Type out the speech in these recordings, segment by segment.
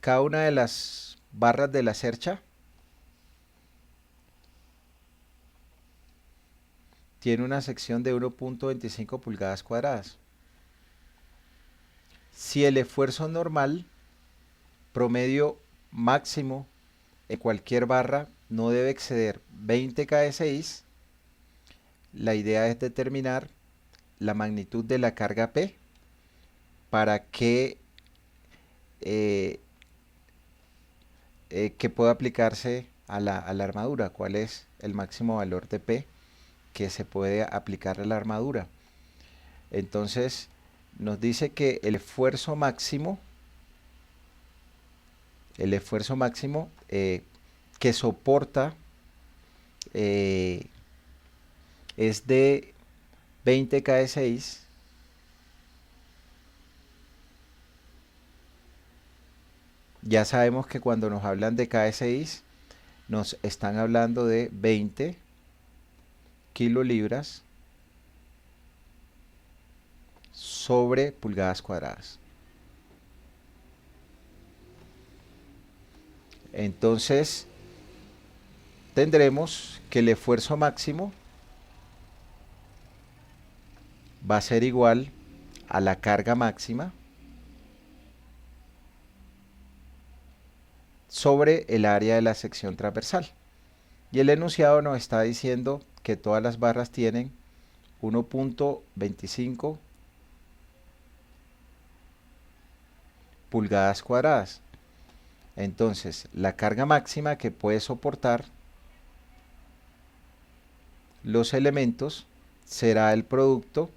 Cada una de las barras de la cercha tiene una sección de 1.25 pulgadas cuadradas. Si el esfuerzo normal promedio máximo en cualquier barra no debe exceder 20 kSI, la idea es determinar la magnitud de la carga P para eh, que pueda aplicarse a la armadura. ¿Cuál es el máximo valor de P que se puede aplicar a la armadura? Entonces nos dice que el esfuerzo máximo que soporta es de 20 kSI. Ya sabemos que cuando nos hablan de kSI nos están hablando de 20 kilolibras sobre pulgadas cuadradas. Entonces tendremos que el esfuerzo máximo va a ser igual a la carga máxima sobre el área de la sección transversal. Y el enunciado nos está diciendo que todas las barras tienen 1.25 pulgadas cuadradas. Entonces, la carga máxima que puede soportar los elementos será el producto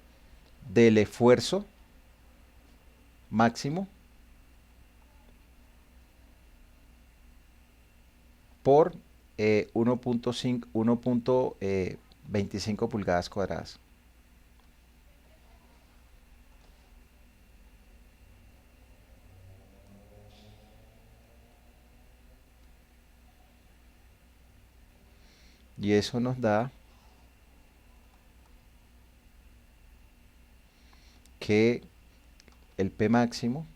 del esfuerzo máximo por 1.25 pulgadas cuadradas. Y eso nos da que el P máximo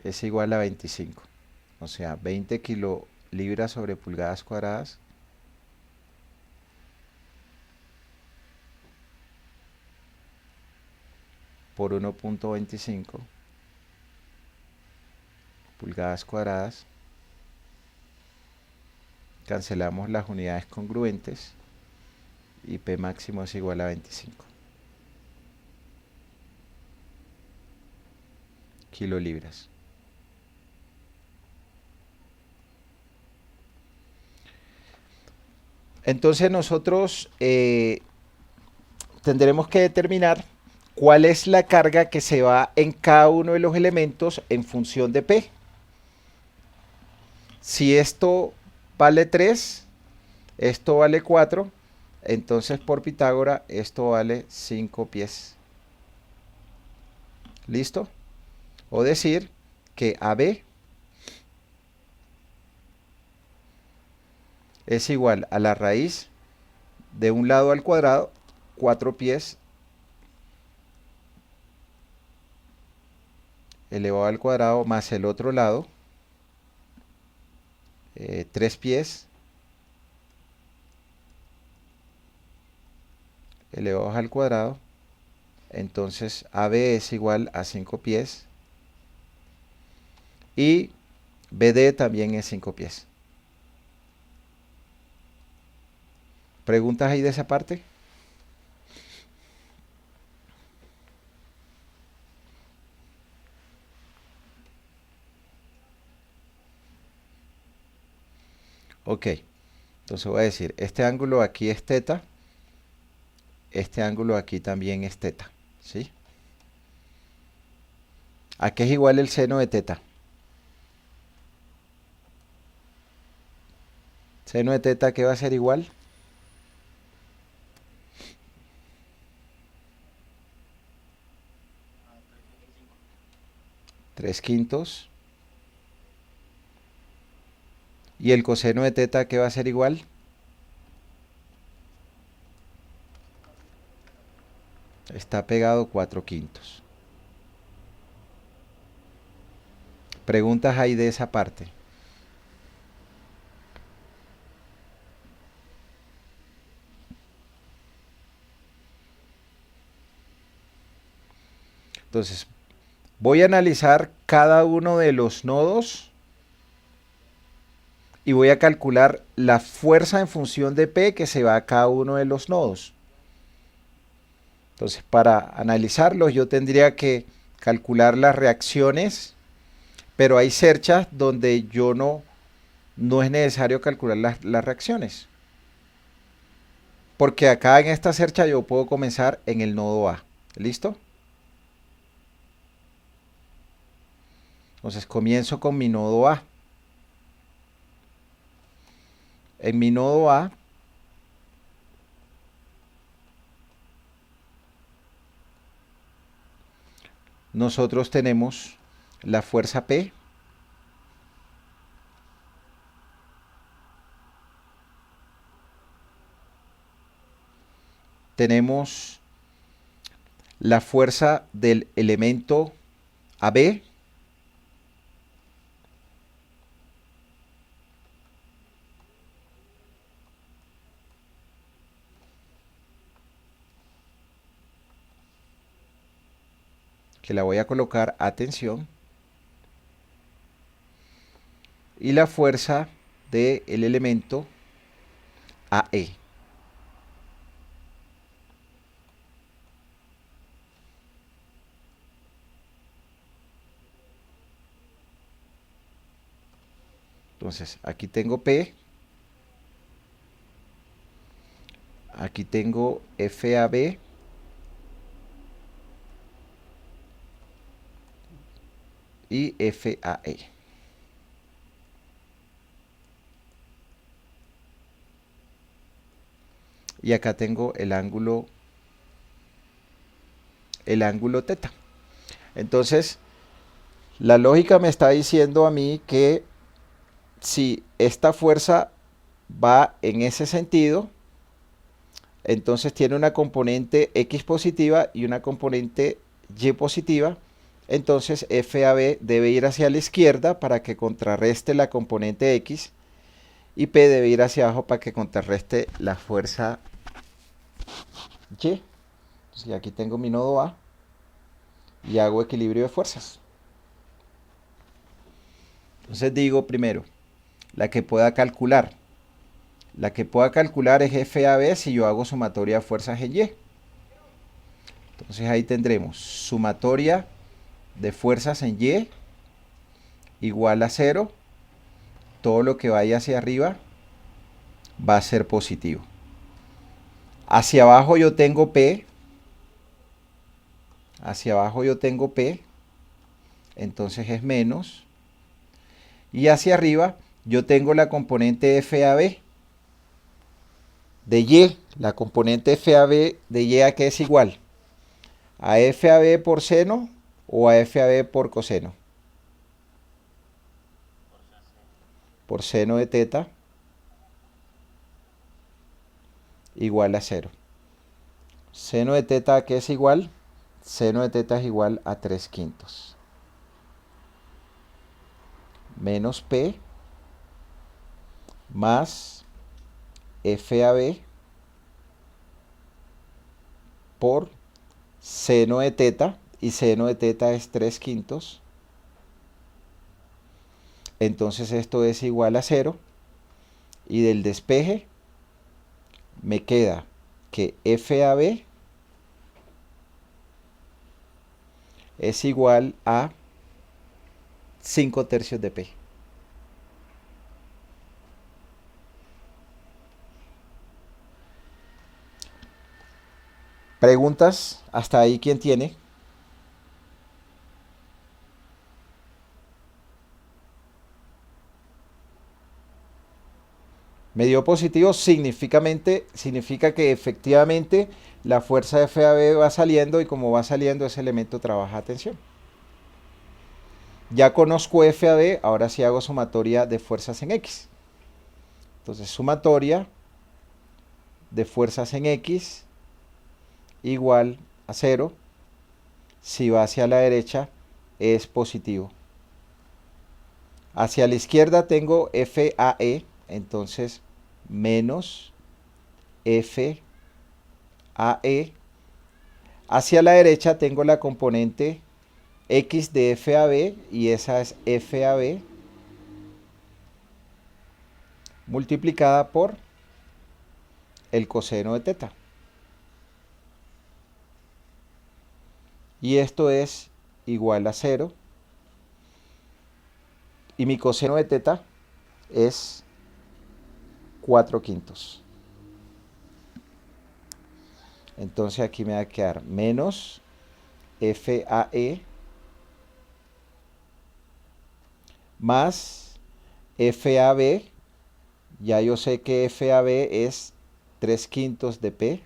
es igual a 25. O sea, 20 kilolibras sobre pulgadas cuadradas por 1.25 pulgadas cuadradas. Cancelamos las unidades congruentes y P máximo es igual a 25 kilolibras. Entonces nosotros tendremos que determinar cuál es la carga que se va en cada uno de los elementos en función de P. Si esto vale 3, esto vale 4, entonces por Pitágora esto vale 5 pies. ¿Listo? O decir que AB es igual a la raíz de un lado al cuadrado, 4 pies elevado al cuadrado más el otro lado, 3 pies elevados al cuadrado. Entonces AB es igual a 5 pies y BD también es 5 pies. ¿Preguntas ahí de esa parte? Ok, entonces voy a decir, este ángulo aquí es teta, este ángulo aquí también es teta, ¿sí? ¿A qué es igual el seno de teta? Seno de teta, ¿qué va a ser igual? 3/5. ¿Y el coseno de teta, qué va a ser igual? Está pegado 4/5. Preguntas ahí de esa parte. Entonces, voy a analizar cada uno de los nodos y voy a calcular la fuerza en función de P que se va a cada uno de los nodos. Entonces, para analizarlos yo tendría que calcular las reacciones, pero hay cerchas donde no es necesario calcular las reacciones. Porque acá en esta cercha yo puedo comenzar en el nodo A. ¿Listo? Entonces comienzo con mi nodo A. En mi nodo A nosotros tenemos la fuerza P, tenemos la fuerza del elemento AB, que la voy a colocar, atención, y la fuerza del elemento AE. Entonces, aquí tengo P, aquí tengo FAB, y FAE. Y acá tengo el ángulo teta. Entonces, la lógica me está diciendo a mí que si esta fuerza va en ese sentido, entonces tiene una componente X positiva y una componente Y positiva. Entonces FAB debe ir hacia la izquierda para que contrarreste la componente X y P debe ir hacia abajo para que contrarreste la fuerza Y. Entonces aquí tengo mi nodo A y hago equilibrio de fuerzas. Entonces digo primero, la que pueda calcular. La que pueda calcular es FAB si yo hago sumatoria de fuerzas en Y. Entonces ahí tendremos sumatoria de fuerzas en Y igual a 0. Todo lo que vaya hacia arriba va a ser positivo. Hacia abajo yo tengo P. Hacia abajo yo tengo P. Entonces es menos. Y hacia arriba yo tengo la componente FAB de Y. La componente FAB de Y a qué es igual. A FAB por seno o a FAB por coseno. Por seno de teta igual a 0. Seno de teta a qué es igual. Seno de teta es igual a 3/5. Menos P más FAB por seno de teta, y seno de teta es 3/5. Entonces esto es igual a 0, y del despeje me queda que FAB es igual a 5/3 de P. ¿Preguntas? ¿Hasta ahí quién tiene? Me dio positivo, significa que efectivamente la fuerza de FAB va saliendo, y como va saliendo ese elemento trabaja a tensión. Ya conozco FAB, ahora sí hago sumatoria de fuerzas en X. Entonces sumatoria de fuerzas en X igual a cero. Si va hacia la derecha, es positivo. Hacia la izquierda tengo FAE, entonces menos FAE. Hacia la derecha tengo la componente X de FAB y esa es FAB multiplicada por el coseno de teta. Y esto es igual a 0. Y mi coseno de teta es 4/5. Entonces aquí me va a quedar menos FAE más FAB. Ya yo sé que FAB es 3/5 de P.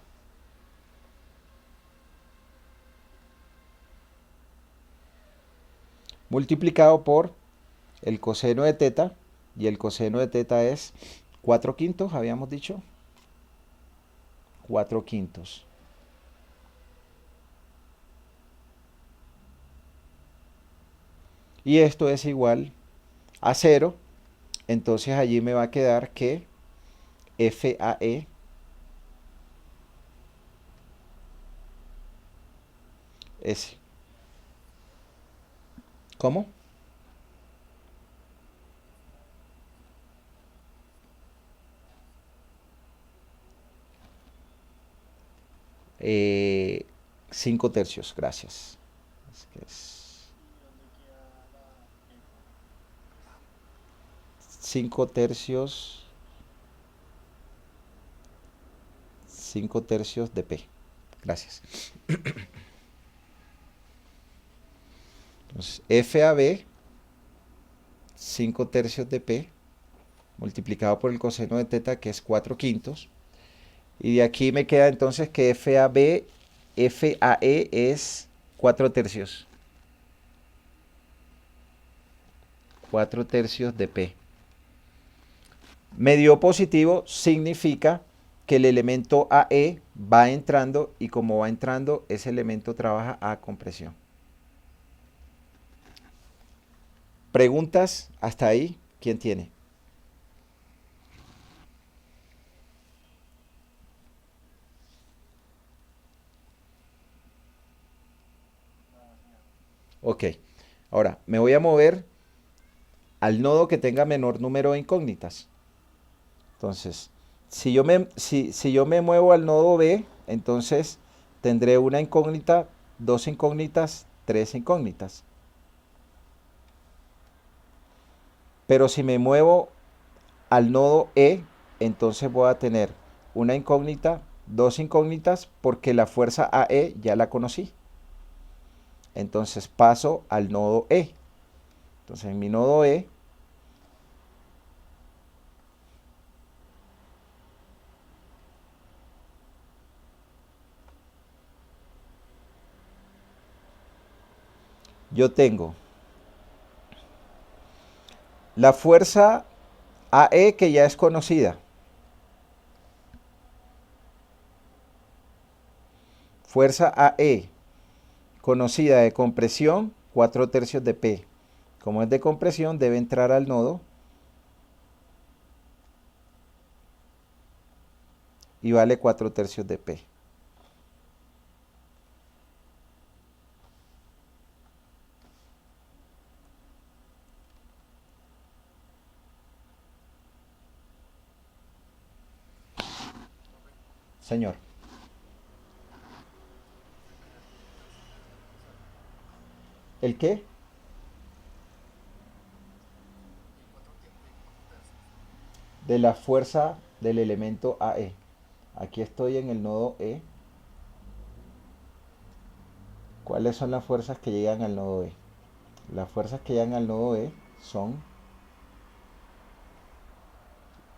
Multiplicado por el coseno de teta. Y el coseno de teta es 4/5, habíamos dicho. 4/5. Y esto es igual a 0. Entonces allí me va a quedar que FAE es... ¿Cómo? Eh, 5/3, gracias. Es que es 5/3, 5/3 de P. Gracias. Entonces, FAB, 5/3 de P, multiplicado por el coseno de teta, que es 4/5. Y de aquí me queda entonces que FAE es 4/3. 4/3 de P. Me dio positivo, significa que el elemento AE va entrando y como va entrando, ese elemento trabaja a compresión. ¿Preguntas hasta ahí? ¿Quién tiene? Ok. Ahora, me voy a mover al nodo que tenga menor número de incógnitas. Entonces, si yo me muevo al nodo B, entonces tendré una incógnita, dos incógnitas, tres incógnitas. Pero si me muevo al nodo E, entonces voy a tener una incógnita, dos incógnitas, porque la fuerza AE ya la conocí. Entonces paso al nodo E. Entonces en mi nodo E yo tengo la fuerza AE que ya es conocida. Fuerza AE conocida de compresión, 4/3 de P. Como es de compresión, debe entrar al nodo y vale 4/3 de P. Señor. ¿El qué? De la fuerza del elemento AE. Aquí estoy en el nodo E. ¿Cuáles son las fuerzas que llegan al nodo E? Las fuerzas que llegan al nodo E son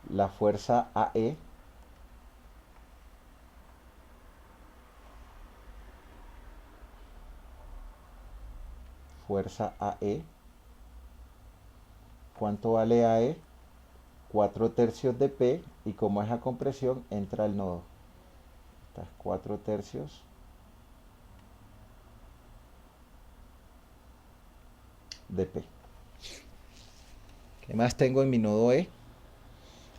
la fuerza AE, fuerza AE. ¿Cuánto vale AE? 4/3 de P, y como es a compresión, entra al nodo. Estas 4/3 de P. ¿Qué más tengo en mi nodo E?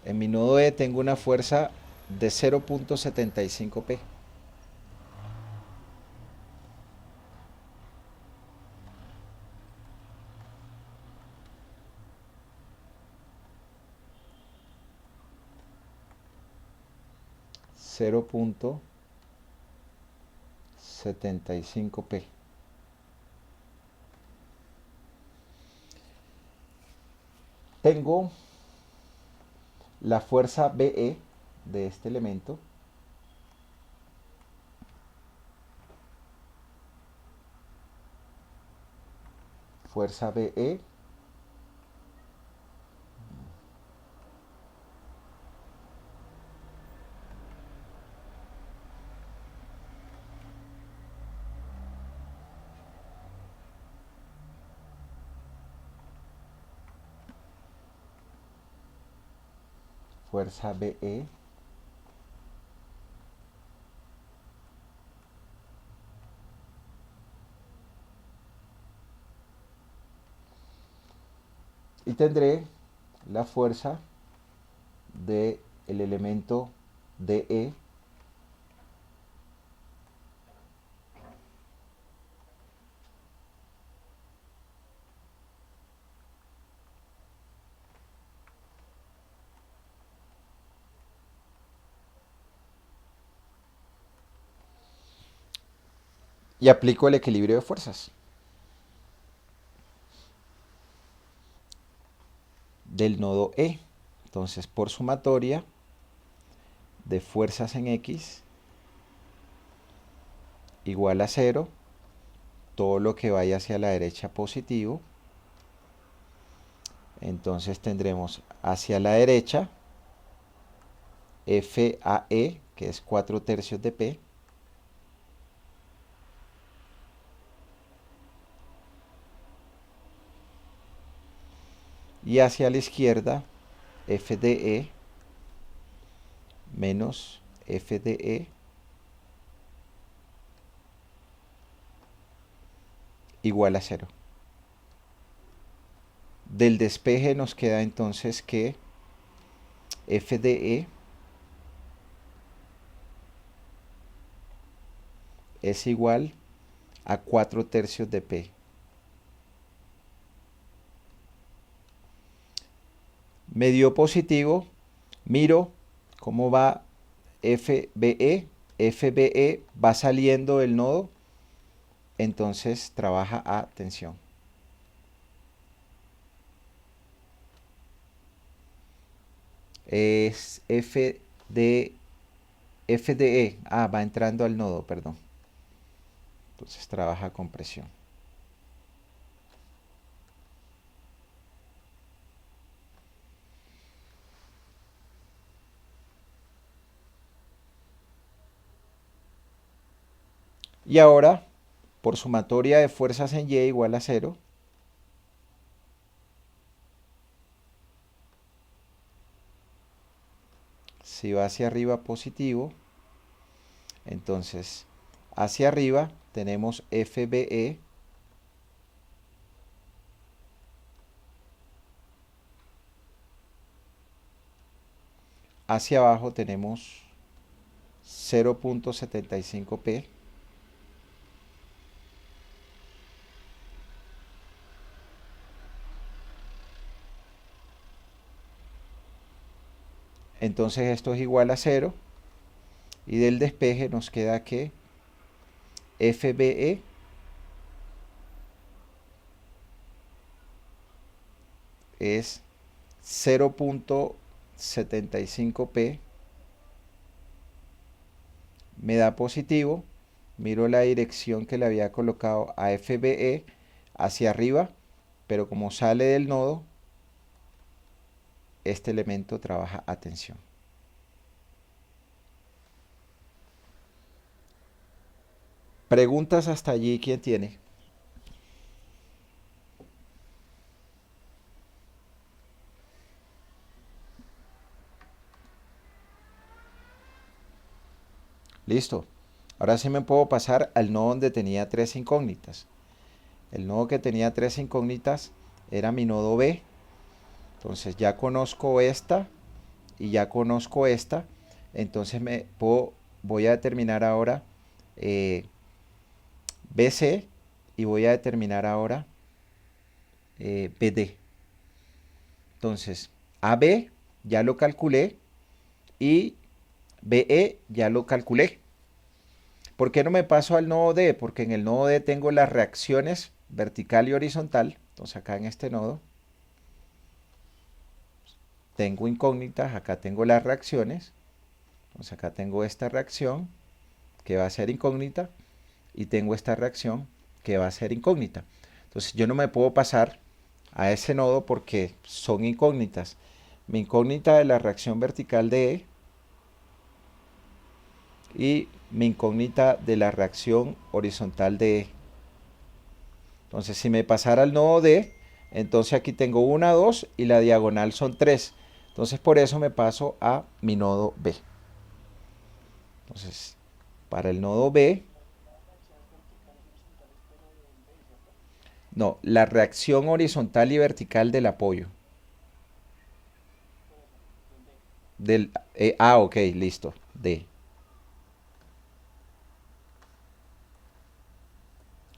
En mi nodo E tengo una fuerza de 0.75 P. Cero punto 75 P. Tengo la fuerza BE de este elemento. Fuerza BE fuerza BE y tendré la fuerza del elemento DE y aplico el equilibrio de fuerzas del nodo E. Entonces, por sumatoria de fuerzas en X igual a 0, todo lo que vaya hacia la derecha positivo. Entonces tendremos hacia la derecha FAE, que es 4/3 de P, y hacia la izquierda FDE menos FDE igual a 0. Del despeje nos queda entonces que FDE es igual a 4/3 de P. Me dio positivo, miro cómo va FBE. FBE va saliendo del nodo, entonces trabaja a tensión. Es FDE, va entrando al nodo, perdón. Entonces trabaja con presión. Y ahora, por sumatoria de fuerzas en Y igual a 0, si va hacia arriba positivo, entonces hacia arriba tenemos FBE hacia abajo tenemos 0.75 P. Entonces esto es igual a 0 y del despeje nos queda que FBE es 0.75 P, me da positivo, miro la dirección que le había colocado a FBE hacia arriba, pero como sale del nodo, este elemento trabaja a tensión. Preguntas hasta allí, ¿quién tiene? Listo. Ahora sí me puedo pasar al nodo donde tenía tres incógnitas. El nodo que tenía tres incógnitas era mi nodo B. Entonces ya conozco esta y ya conozco esta. Entonces voy a determinar ahora BC y voy a determinar ahora BD. Entonces AB ya lo calculé y BE ya lo calculé. ¿Por qué no me paso al nodo D? Porque en el nodo D tengo las reacciones vertical y horizontal. Entonces acá en este nodo tengo incógnitas, acá tengo las reacciones. Entonces acá tengo esta reacción que va a ser incógnita y tengo esta reacción que va a ser incógnita. Entonces yo no me puedo pasar a ese nodo porque son incógnitas. Mi incógnita de la reacción vertical de E y mi incógnita de la reacción horizontal de E. Entonces si me pasara al nodo D, entonces aquí tengo 1, 2 y la diagonal son 3. Entonces por eso me paso a mi nodo B. Entonces para el nodo B, no, la reacción horizontal y vertical del apoyo. Ok, listo, D.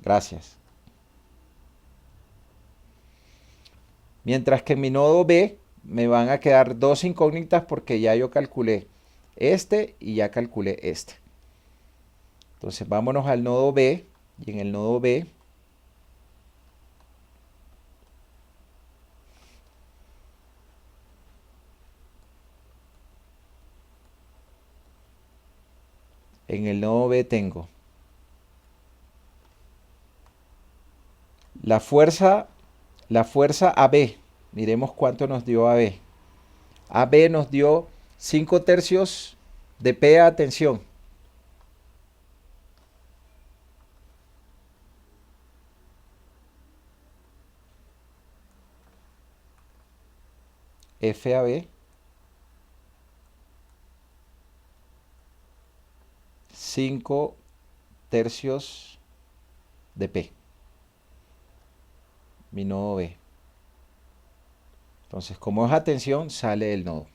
Gracias. Mientras que en mi nodo B me van a quedar dos incógnitas porque ya yo calculé este y ya calculé este. Entonces vámonos al nodo B y en el nodo B tengo la fuerza AB. Miremos cuánto nos dio AB. AB nos dio 5 tercios de P a tensión. FAB 5 tercios de P. Mi nodo B. Entonces, como es a tensión, sale el nodo.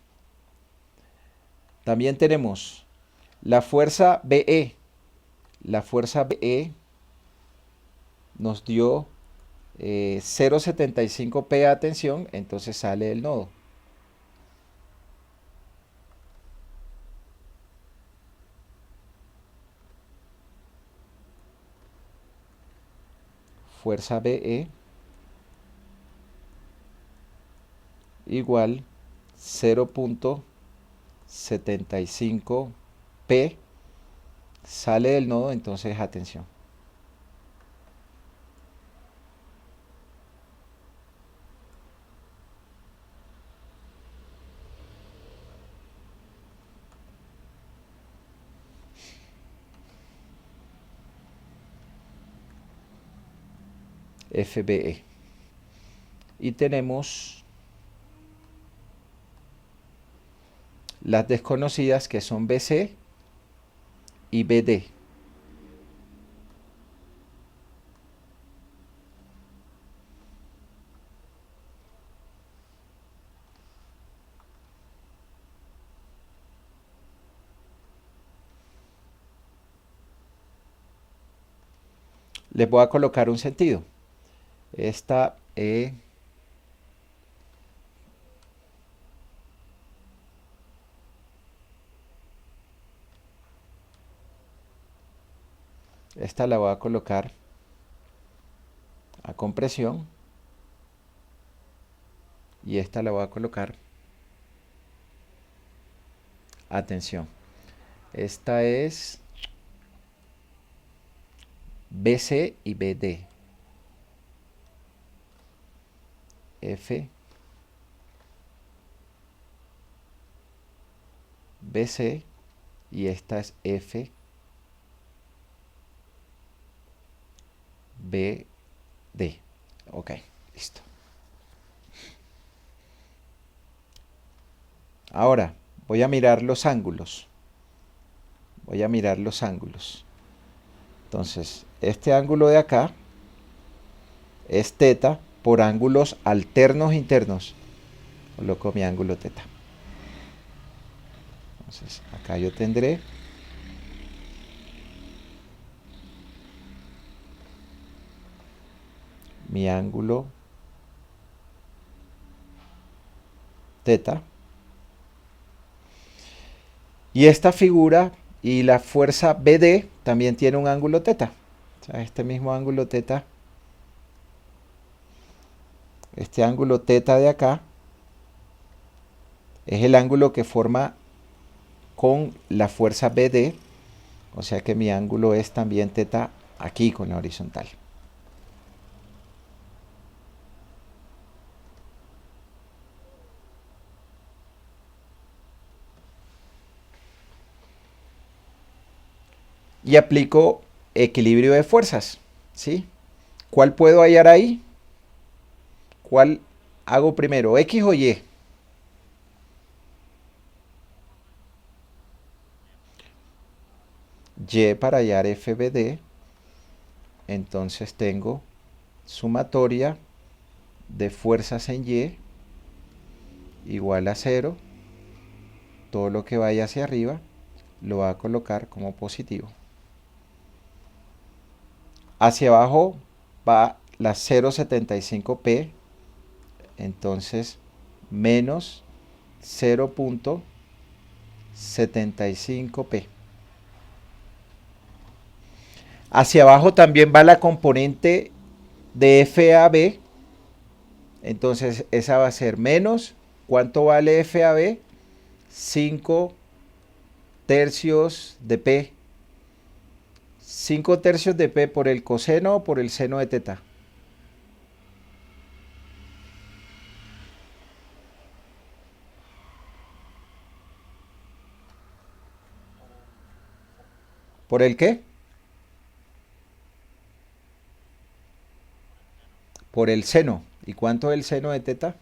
También tenemos la fuerza BE. La fuerza BE nos dio 0,75 P a tensión, entonces sale el nodo. Fuerza BE igual 0,75 P sale del nodo, entonces atención. FBE. Y tenemos las desconocidas que son BC y BD. Les voy a colocar un sentido. Esta esta la voy a colocar a compresión y esta la voy a colocar a tensión. Esta es BC y BD. F BC y esta es F BD. Ok, listo. Ahora voy a mirar los ángulos. Voy a mirar los ángulos. Entonces, este ángulo de acá es teta por ángulos alternos internos. Coloco mi ángulo teta. Entonces acá yo tendré mi ángulo teta. Y esta figura y la fuerza BD también tiene un ángulo teta. O sea, este mismo ángulo teta, este ángulo teta de acá, es el ángulo que forma con la fuerza BD. O sea que mi ángulo es también teta aquí con la horizontal. Y aplico equilibrio de fuerzas, ¿sí? ¿Cuál puedo hallar ahí? ¿Cuál hago primero, X o Y? Y para hallar FBD, entonces tengo sumatoria de fuerzas en Y igual a 0. Todo lo que vaya hacia arriba lo va a colocar como positivo. Hacia abajo va la 0,75P, entonces menos 0,75P. Hacia abajo también va la componente de FAB, entonces esa va a ser menos, ¿cuánto vale FAB? 5 tercios de P. 5 tercios de P por el coseno o por el seno de teta. ¿Por el qué? Por el seno. ¿Y cuánto es el seno de teta?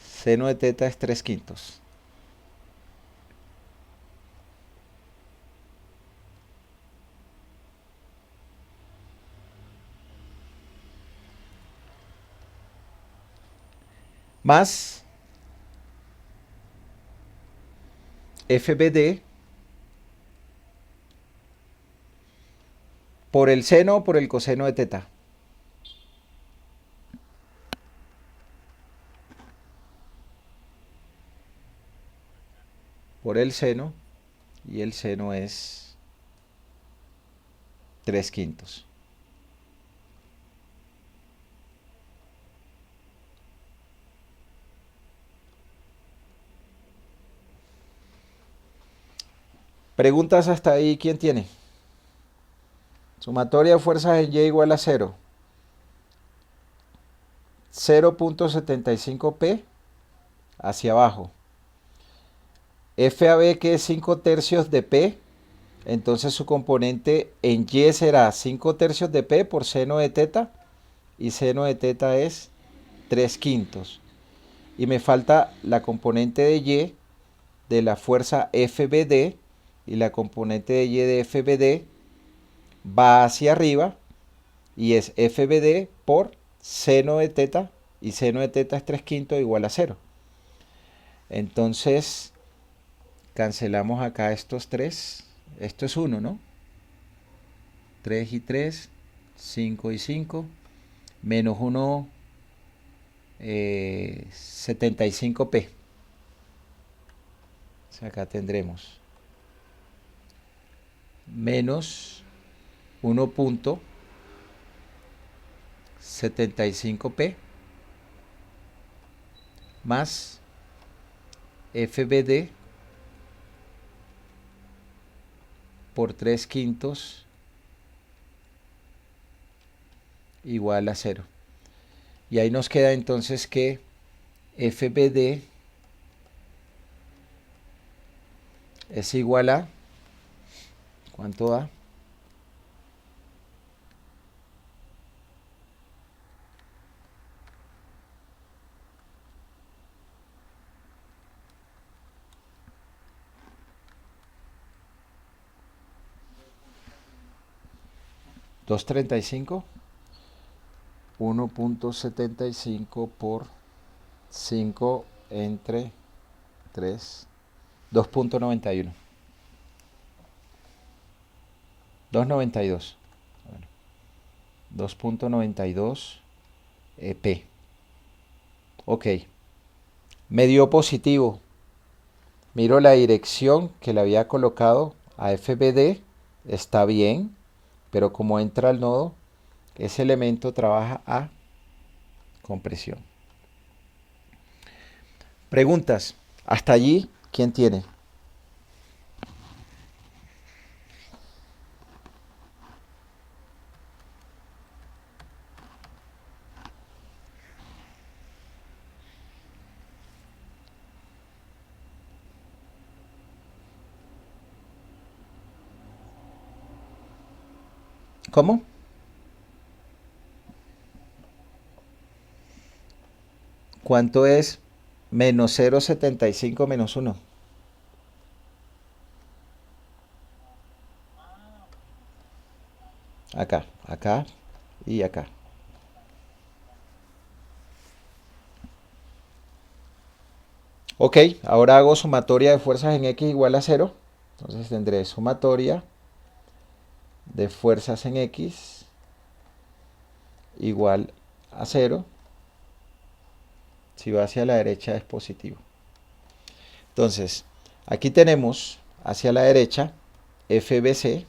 Seno de teta es 3/5. Más FBD por el seno o por el coseno de teta. Por el seno, y el seno es 3/5. Preguntas hasta ahí, ¿quién tiene? Sumatoria de fuerzas en Y igual a 0. 0,75P hacia abajo. FAB que es 5 tercios de P, entonces su componente en Y será 5 tercios de P por seno de teta, y seno de teta es 3/5. Y me falta la componente de Y de la fuerza FBD, y la componente de Y de FBD va hacia arriba y es FBD por seno de teta, y seno de teta es 3/5 igual a 0. Entonces cancelamos acá estos 3. Esto es 1, ¿no? 3 y 3, 5 y 5, menos 1, 75P. O sea, acá tendremos menos 1,75P más FBD por 3/5 igual a 0. Y ahí nos queda entonces que FBD es igual a, ¿cuánto da? ¿235? 1.75 por 5 entre 3, 2.91. 2.92. Bueno, 2.92 P. Ok. Me dio positivo. Miro la dirección que le había colocado a FBD. Está bien, pero como entra al nodo, ese elemento trabaja a compresión. Preguntas. Hasta allí, ¿quién tiene? ¿Cómo? ¿Cuánto es menos 0,75 menos 1? Acá, acá y acá. Ok, ahora hago sumatoria de fuerzas en X igual a 0. Entonces tendré sumatoria de fuerzas en X igual a 0. Si va hacia la derecha es positivo. Entonces, aquí tenemos hacia la derecha FBC.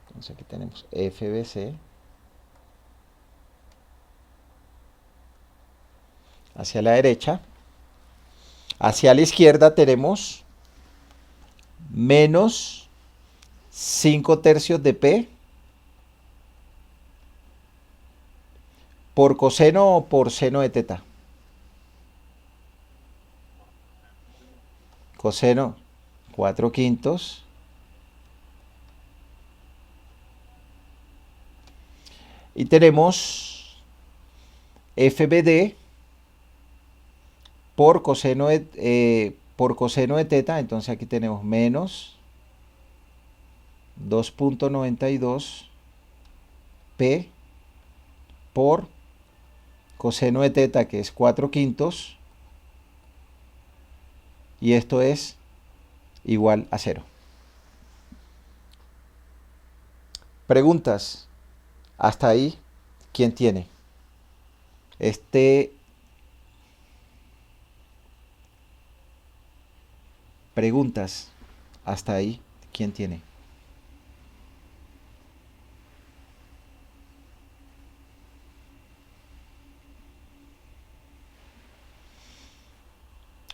Entonces aquí tenemos FBC. Hacia la derecha. Hacia la izquierda tenemos menos 5 tercios de P por coseno o por seno de teta. Coseno 4 quintos. Y tenemos FBD por coseno de teta. Entonces aquí tenemos menos 2.92 P por coseno de teta, que es 4 quintos. Y esto es igual a 0. Preguntas. Hasta ahí, ¿quién tiene? Preguntas. Hasta ahí, ¿quién tiene?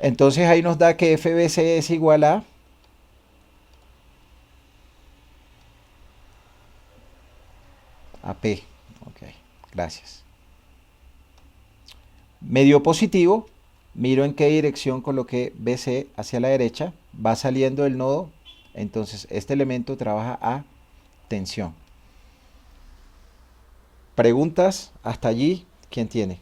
Entonces ahí nos da que FBC es igual a P. Ok, gracias. Me dio positivo. Miro en qué dirección coloqué BC hacia la derecha. Va saliendo del nodo. Entonces este elemento trabaja a tensión. Preguntas hasta allí. ¿Quién tiene?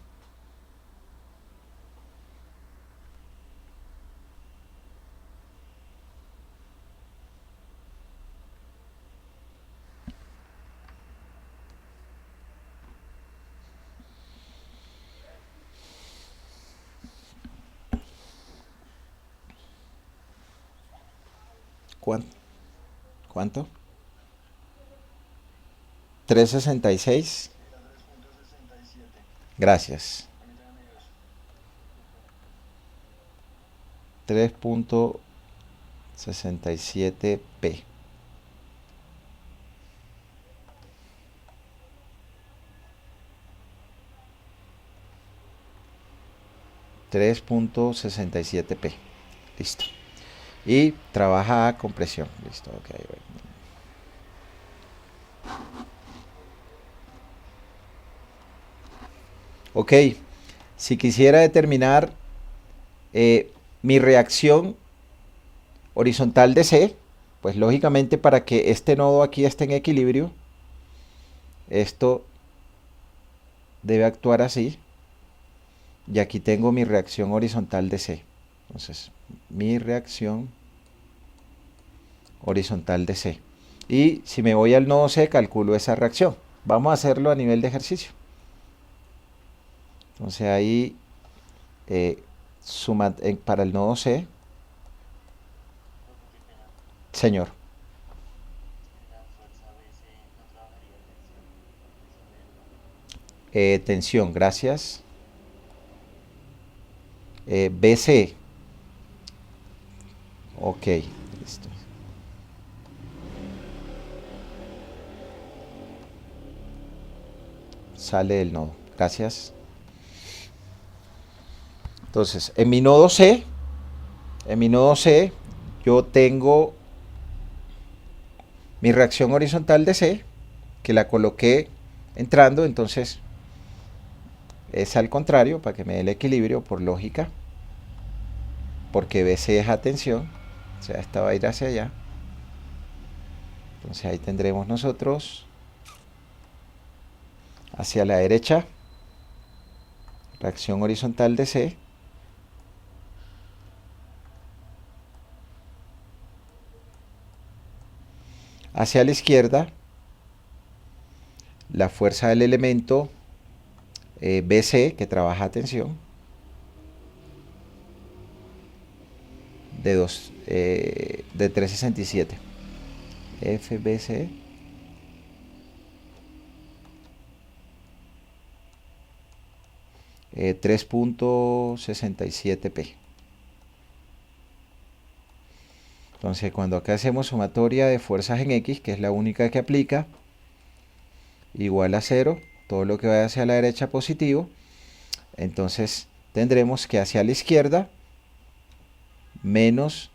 ¿Cuánto? 366. Gracias. 3.67 P. .67 P. Listo. Y trabaja a compresión. Listo, ok. Ok, si quisiera determinar mi reacción horizontal de C, pues lógicamente para que este nodo aquí esté en equilibrio, esto debe actuar así. Y aquí tengo mi reacción horizontal de C. Entonces, mi reacción horizontal de C. Y si me voy al nodo C, calculo esa reacción. Vamos a hacerlo a nivel de ejercicio. Entonces ahí para el nodo C, señor, tensión, gracias. BC, ok, listo. Sale del nodo, gracias. Entonces, en mi nodo C, yo tengo mi reacción horizontal de C, que la coloqué entrando, entonces es al contrario, para que me dé el equilibrio por lógica, porque BC es atención, o sea, esta va a ir hacia allá. Entonces ahí tendremos nosotros hacia la derecha, reacción horizontal de C, hacia la izquierda, la fuerza del elemento BC, que trabaja a tensión, de 367. FBC 3.67p. Entonces, cuando acá hacemos sumatoria de fuerzas en X, que es la única que aplica, igual a 0, todo lo que vaya hacia la derecha positivo, entonces tendremos que hacia la izquierda menos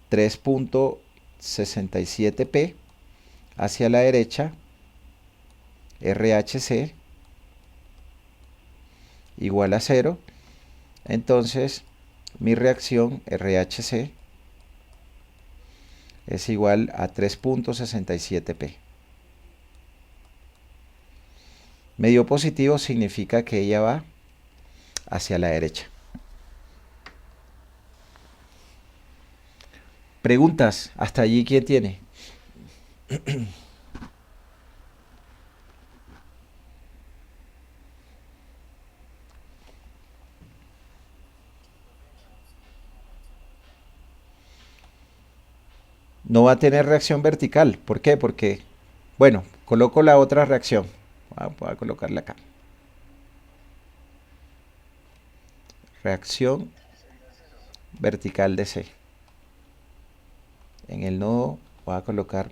3.67p, hacia la derecha RHC igual a 0, entonces mi reacción RHC es igual a 3.67p. Medio positivo significa que ella va hacia la derecha. Preguntas, hasta allí, ¿quién tiene? No va a tener reacción vertical. ¿Por qué? Porque, bueno, coloco la otra reacción. Voy a colocarla acá. Reacción vertical de C. En el nodo voy a colocar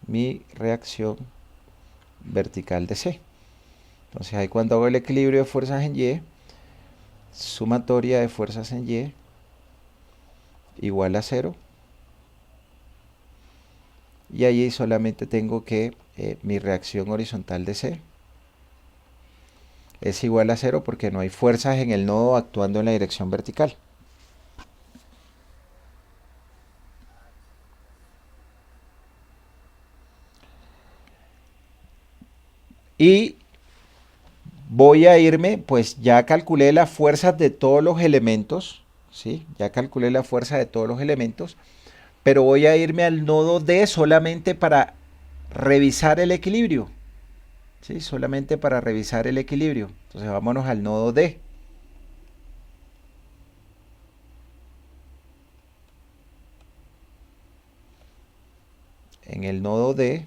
mi reacción vertical de C. Entonces ahí cuando hago el equilibrio de fuerzas en Y, sumatoria de fuerzas en Y igual a 0. Y allí solamente tengo que mi reacción horizontal de C es igual a 0 porque no hay fuerzas en el nodo actuando en la dirección vertical. Y voy a irme, pues ya calculé las fuerzas de todos los elementos, ¿sí? Ya calculé la fuerza de todos los elementos, pero voy a irme al nodo D solamente para revisar el equilibrio, ¿sí? Solamente para revisar el equilibrio. Entonces vámonos al nodo D. En el nodo D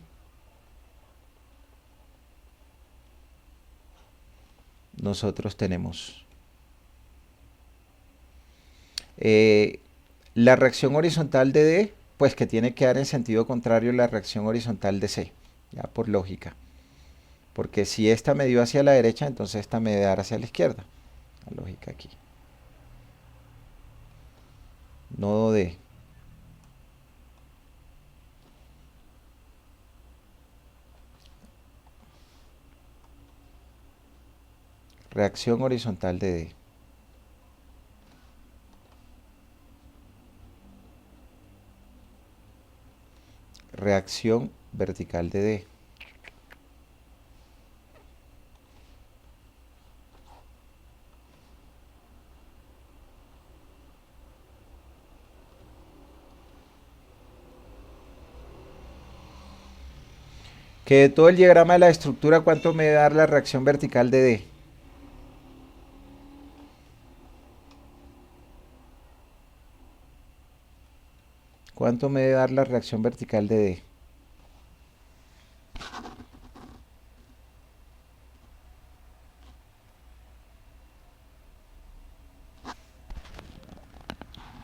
nosotros tenemos eh, la reacción horizontal de D, pues que tiene que dar en sentido contrario a la reacción horizontal de C, ya por lógica. Porque si esta me dio hacia la derecha, entonces esta me debe dar hacia la izquierda. La lógica aquí. Nodo D. Reacción horizontal de D. Reacción vertical de D. Que de todo el diagrama de la estructura, ¿cuánto me da la reacción vertical de D? ¿Cuánto me debe dar la reacción vertical de D?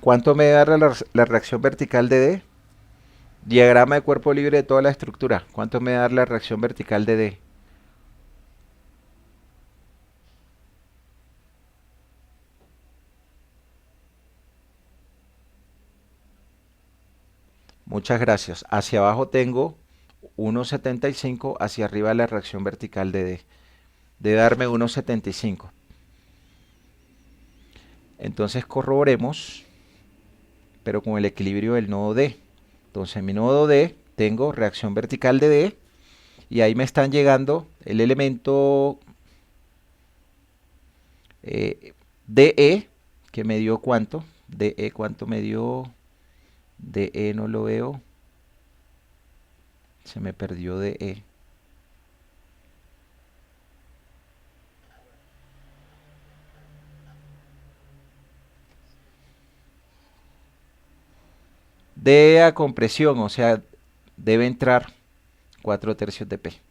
¿Cuánto me debe dar la reacción vertical de D? Diagrama de cuerpo libre de toda la estructura. ¿Cuánto me debe dar la reacción vertical de D? Muchas gracias. Hacia abajo tengo 1,75, hacia arriba la reacción vertical de D. Debe darme 1,75. Entonces corroboremos, pero con el equilibrio del nodo D. Entonces en mi nodo D tengo reacción vertical de D y ahí me están llegando el elemento DE, que me dio cuánto. DE, ¿cuánto me dio? DE no lo veo. Se me perdió DE. DE a compresión, o sea, debe entrar 4/3 de P.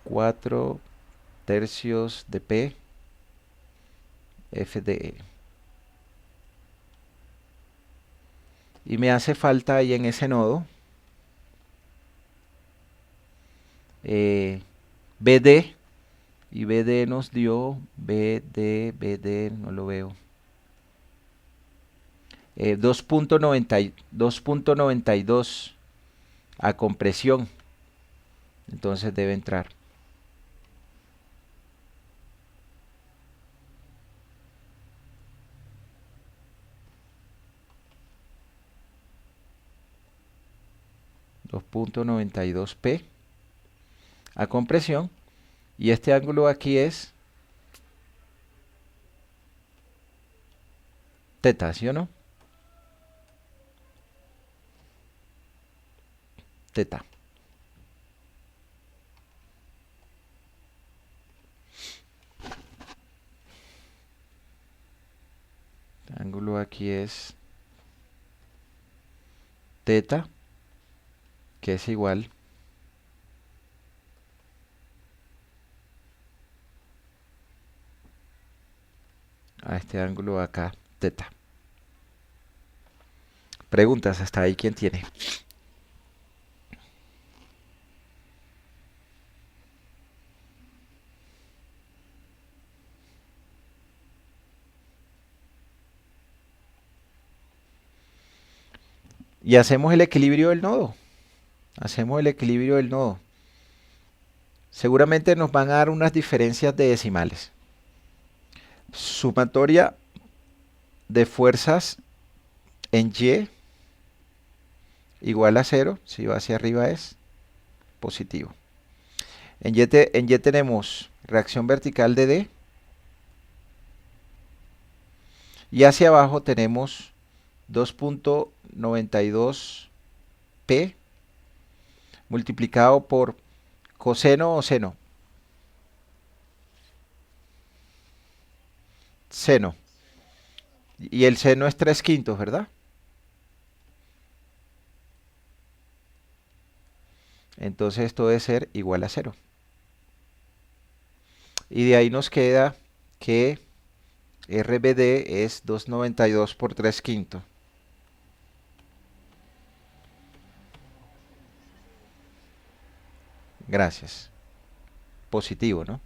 Cuatro tercios de P FDE. Y me hace falta ahí en ese nodo BD. Y BD nos dio BD, no lo veo. 2.92 a compresión. Entonces debe entrar. .92P a compresión. Y este ángulo aquí es teta, ¿sí o no? Teta. El ángulo aquí es teta, que es igual a este ángulo acá, teta. Preguntas hasta ahí, ¿quién tiene? Y hacemos el equilibrio del nodo. Hacemos el equilibrio del nodo. Seguramente nos van a dar unas diferencias de decimales. Sumatoria de fuerzas en Y igual a 0. Si va hacia arriba es positivo. En Y tenemos reacción vertical de D. Y hacia abajo tenemos 2.92P multiplicado por coseno o seno. Seno. Y el seno es 3/5, ¿verdad? Entonces esto debe ser igual a 0. Y de ahí nos queda que RBD es 292 por 3/5. Gracias. Positivo, ¿no?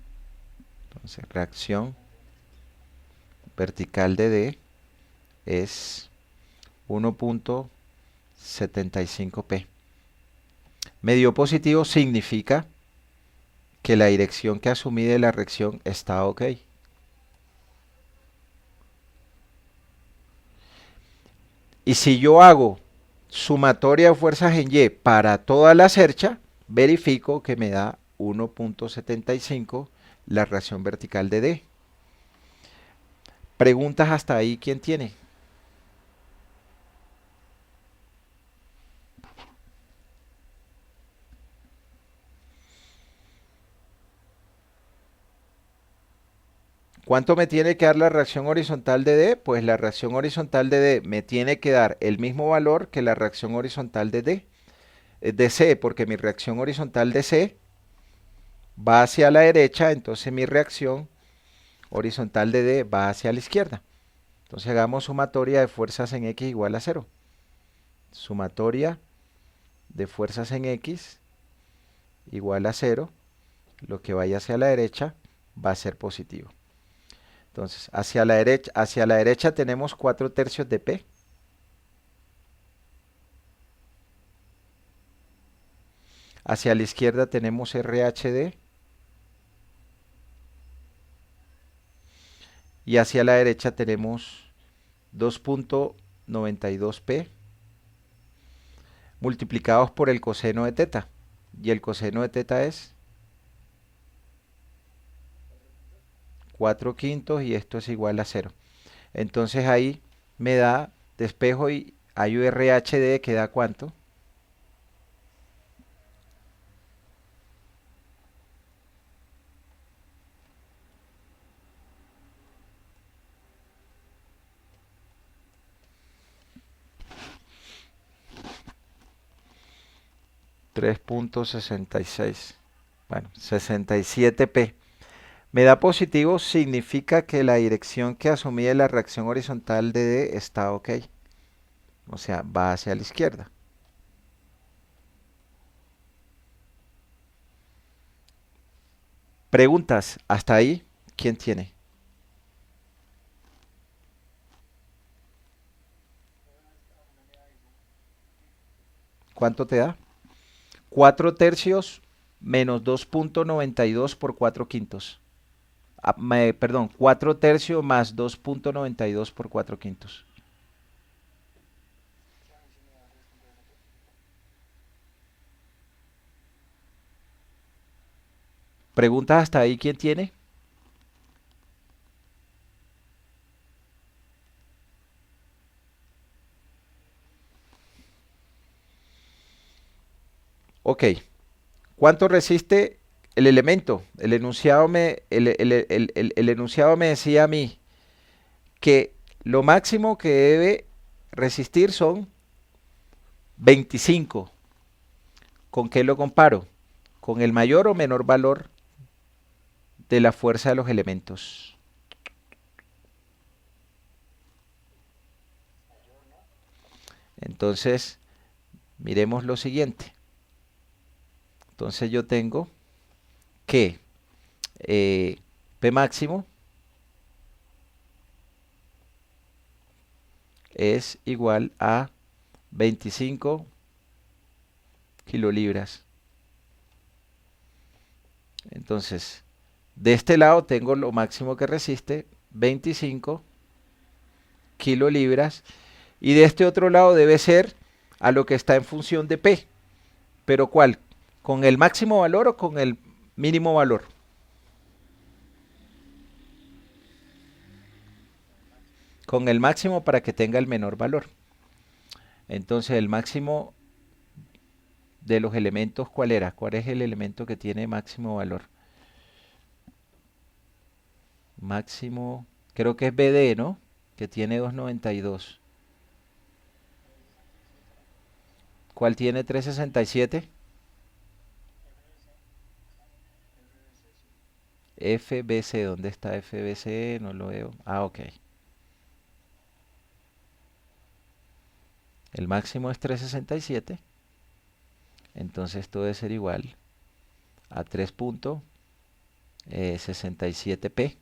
Entonces, reacción vertical de D es 1.75P. Medio positivo significa que la dirección que asumí de la reacción está ok. Y si yo hago sumatoria de fuerzas en Y para toda la cercha, verifico que me da 1.75 la reacción vertical de D. Preguntas hasta ahí, ¿quién tiene? ¿Cuánto me tiene que dar la reacción horizontal de D? Pues la reacción horizontal de D me tiene que dar el mismo valor que la reacción horizontal de D, de C, porque mi reacción horizontal de C va hacia la derecha, entonces mi reacción horizontal de D va hacia la izquierda. Entonces hagamos sumatoria de fuerzas en X igual a 0. Sumatoria de fuerzas en X igual a 0. Lo que vaya hacia la derecha va a ser positivo. Entonces, hacia la derecha tenemos 4/3 de P. Hacia la izquierda tenemos RHD. Y hacia la derecha tenemos 2.92P multiplicados por el coseno de teta. Y el coseno de teta es 4/5 y esto es igual a 0. Entonces ahí me da despejo y hay RHD que da ¿cuánto? 3.66. Bueno, 67P. Me da positivo, significa que la dirección que asumí de la reacción horizontal de D está ok. O sea, va hacia la izquierda. Preguntas, hasta ahí, ¿quién tiene? ¿Cuánto te da? 4/3 menos 2.92 por 4/5. Perdón, 4/3 más 2.92 por 4/5. Preguntas hasta ahí, ¿quién tiene? Ok. ¿Cuánto resiste el elemento? El enunciado me decía a mí que lo máximo que debe resistir son 25. ¿Con qué lo comparo? Con el mayor o menor valor de la fuerza de los elementos. Entonces, miremos lo siguiente. Entonces yo tengo que P máximo es igual a 25 kilolibras. Entonces, de este lado tengo lo máximo que resiste, 25 kilolibras. Y de este otro lado debe ser a lo que está en función de P. ¿Pero cuál? ¿Con el máximo valor o con el mínimo valor? Con el máximo para que tenga el menor valor. Entonces el máximo de los elementos, ¿cuál era? ¿Cuál es el elemento que tiene máximo valor? Máximo, creo que es BD, ¿no? Que tiene 292. ¿Cuál tiene 367? FBC, ¿dónde está FBC? No lo veo. Ah, ok. El máximo es 367. Entonces esto debe ser igual a 3.67P.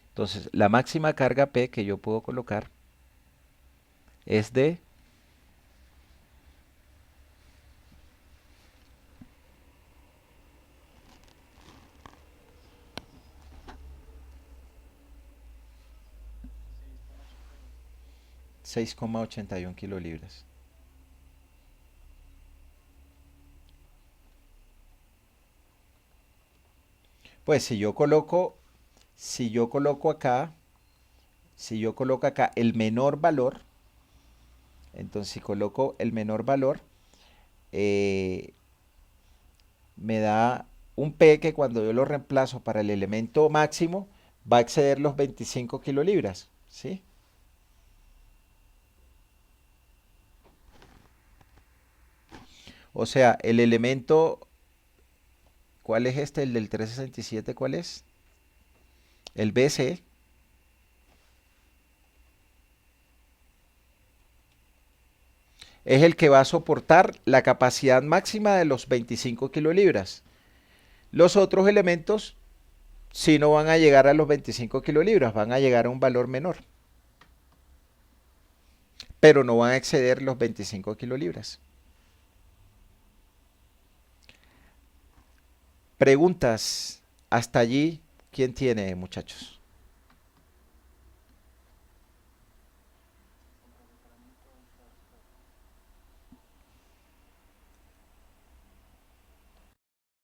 Entonces la máxima carga P que yo puedo colocar es de 6,81 kilolibras. Pues si yo coloco acá, si yo coloco acá el menor valor, entonces si coloco el menor valor, eh, me da un P que cuando yo lo reemplazo para el elemento máximo va a exceder los 25 kilolibras, ¿sí? O sea, el elemento, ¿cuál es este? El del 367, ¿cuál es? El BC es el que va a soportar la capacidad máxima de los 25 kilolibras. Los otros elementos sí no van a llegar a los 25 kilolibras, van a llegar a un valor menor, pero no van a exceder los 25 kilolibras. Preguntas hasta allí, ¿quién tiene, muchachos?